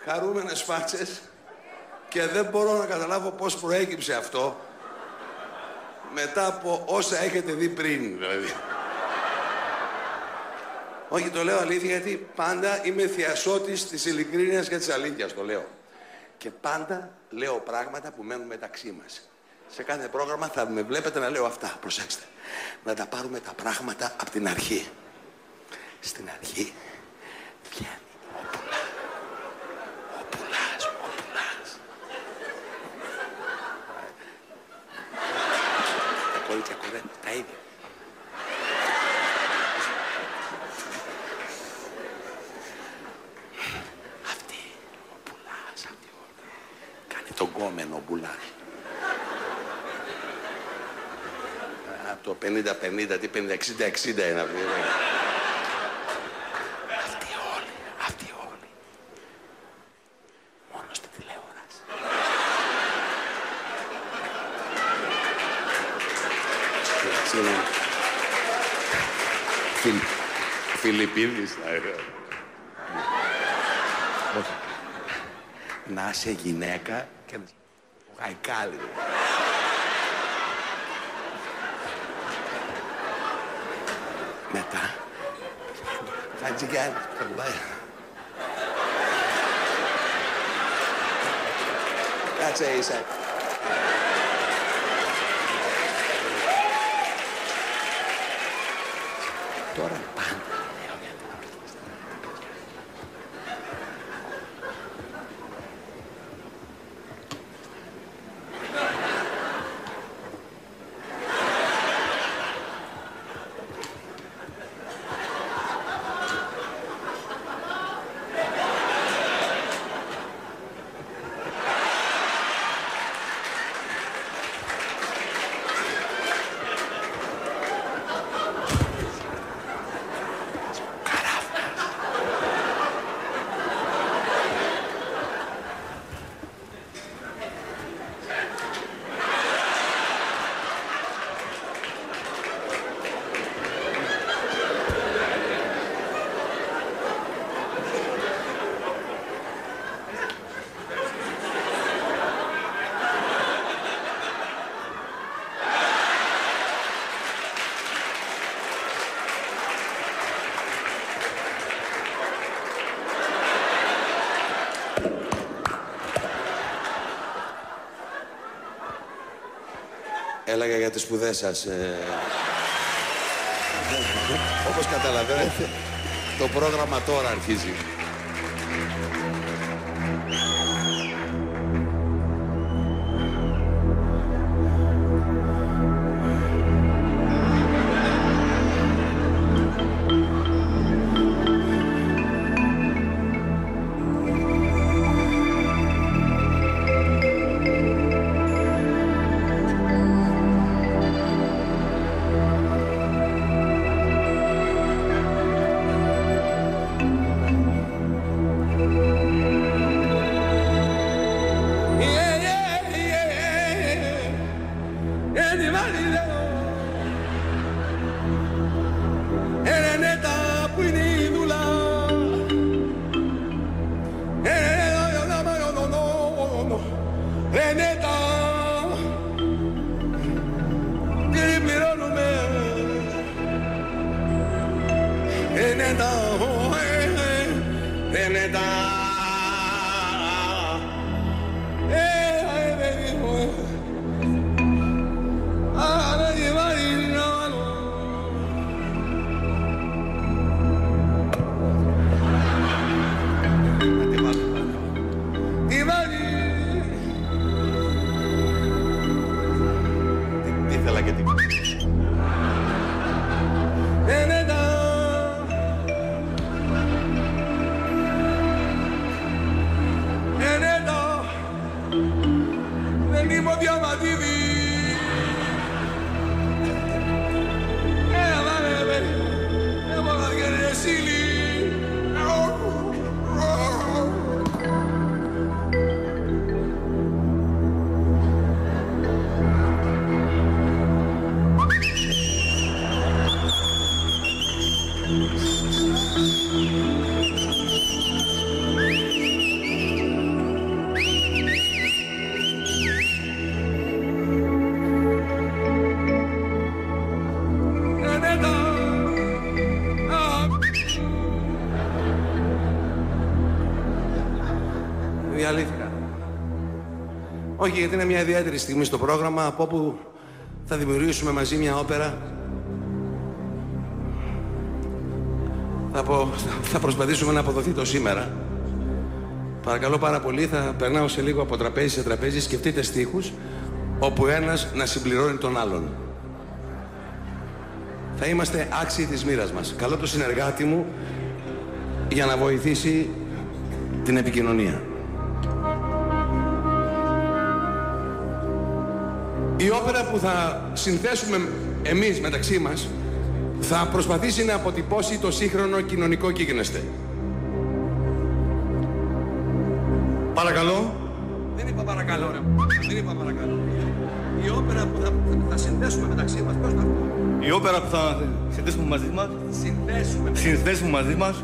χαρούμενες φάτσες και δεν μπορώ να καταλάβω πώς προέκυψε αυτό μετά από όσα έχετε δει πριν, δηλαδή. Όχι, το λέω αλήθεια, γιατί πάντα είμαι θειασότης της ειλικρίνειας και της αλήθειας, το λέω. Και πάντα λέω πράγματα που μένουν μεταξύ μας. Σε κάθε πρόγραμμα θα με βλέπετε να λέω αυτά, προσέξτε. Να τα πάρουμε τα πράγματα από την αρχή. Στην αρχή βγαίνει ο Πουλάς. Τα κορίτσια κορένουν, τα ίδια. Αυτή, ο Πουλάς, αυτή όλα. Κάνει τον κόμενο ο Πουλάς. Από το 50-50, τι 50-60-60 είναι αυτή. Αυτοί όλοι. Μόνο στην τηλεόραση. Φιλιππίνης. Να είσαι γυναίκα και να ο Γαϊκάλη. Μετά Χατζηγιάννης, κάτσε ίσα. Τώρα πάντα λέω για την ορχήστρα. Έλεγα για τις σπουδές σας. Όπως καταλαβαίνετε, το πρόγραμμα τώρα αρχίζει. η αλήθεια. Όχι, γιατί είναι μια ιδιαίτερη στιγμή στο πρόγραμμα, από όπου θα δημιουργήσουμε μαζί μια όπερα. Θα προσπαθήσουμε να αποδοθεί το σήμερα. Παρακαλώ πάρα πολύ, θα περνάω σε λίγο από τραπέζι σε τραπέζι. Σκεφτείτε στίχους, όπου ένας να συμπληρώνει τον άλλον. Θα είμαστε άξιοι της μοίρας μας. Καλώ το συνεργάτη μου για να βοηθήσει την επικοινωνία. Η όπερα που θα συνθέσουμε εμείς μεταξύ μας θα προσπαθήσει να αποτυπώσει το σύγχρονο κοινωνικό γίγνεσθε. Παρακαλώ. Δεν είπα παρακαλώ, ρε. Δεν είπα παρακαλώ. Η όπερα που θα συνδέσουμε μεταξύ μας, πώς να πω. Η όπερα που θα συνδέσουμε μαζί μας. Συνδέσουμε μαζί μας.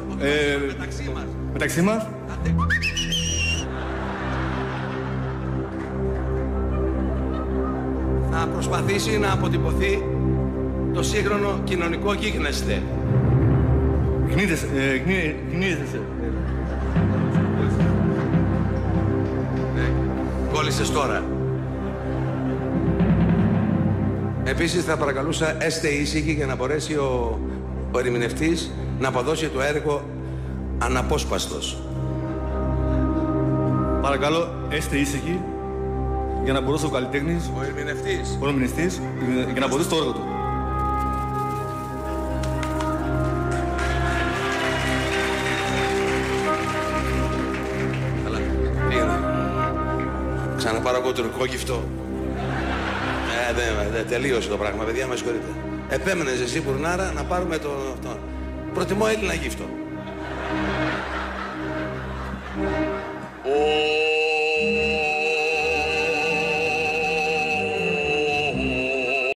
Μεταξύ μας. Μεταξύ μας. Θα προσπαθήσει να αποτυπωθεί το σύγχρονο κοινωνικό γίγνεσθε. Γνίζεσαι. Κόλλησες τώρα. Επίσης θα παρακαλούσα έστε ήσυχοι για να μπορέσει ο ερμηνευτής να αποδώσει το έργο αναπόσπαστος. Παρακαλώ, έστε ήσυχοι για να μπορέσει ο καλλιτέχνης, Ο ερμηνευτής. ο ερμηνευτής, για να αποδώσει το έργο του. Καλά, πήγαινε. Ξαναπάρω εγώ τουρκικό γυφτό. Δεν τελείωσε το πράγμα, παιδιά, με συγχωρείτε. Επέμενες εσύ, Μπουρνάρα, να πάρουμε το αυτό. Προτιμώ Έλληνα γύφτο.